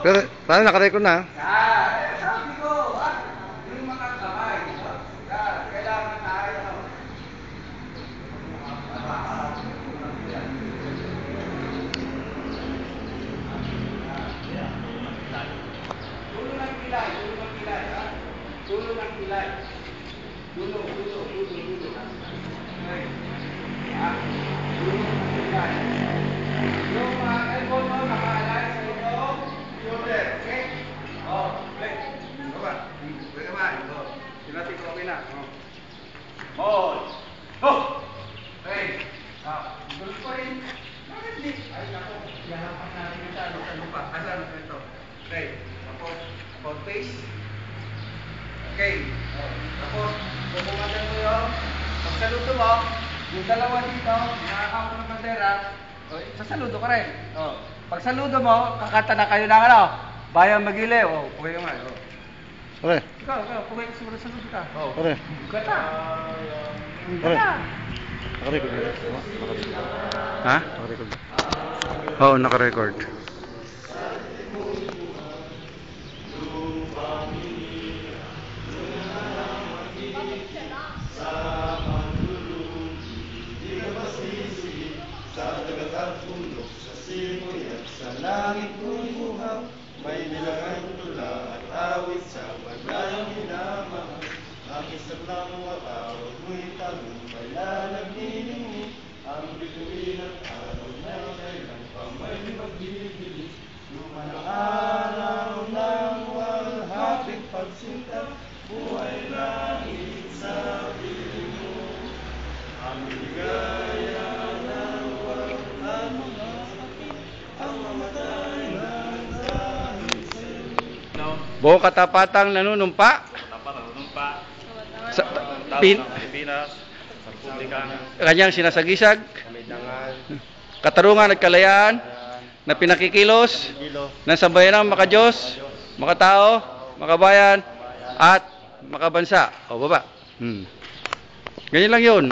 Pero, paano nakarecord na? Sabi ko, yung mga kamay, kailangan tayo. Dulo ng pilay, ha? Dulo ng pilay. Dulo. Okay. Ha? Dulo ng pilay. Yung mga elbow mo, nakaalay sa ito, shoulder, okay? Okay. Baba. Pwede naman. Sinati ko, okay na. Hold. Okay. Dulo pa rin. Bakit di? Ay, naku. Hihanapan natin yung sa lupa. Asan ito? Okay. Tapos face. Okay. Tapos, bumungatan mo yun. Pag saludo mo, yung dalawa dito, nakakawag ng bandera, sasaludo ka rin. Pag saludo mo, kakanta na kayo ng ano, Bayang Magili. Pugay nga. Pare. Ikaw, pugay ka siguro saludo ka. Pare. Kata. Pare. Nakarecord na. Ha? Nakarecord. Oo, nakarecord. Sa langit bumuhaw, may nilagang tula at awit sa maglayang hinamahal. Aking saklang wakawag mo'y tagumpay na nagniningning. Ang bituin at araw na kailan pa may magbibili. Lumanang araw ng walhapit pagsinta, buhay langit sa piling mo. Aming ligaya ng walang mga sakit, ang mamatay ng dahil sa'yo. Buong katapatang nanunumpa. Sa Pilipinas, Republika, kanyang sinasagisag, Kamidangan, katarungan at kalayaan na pinakikilos ng sambayanang makadiyos, makatao, makabayan, at makabansa. Baba. Ganyan lang yun.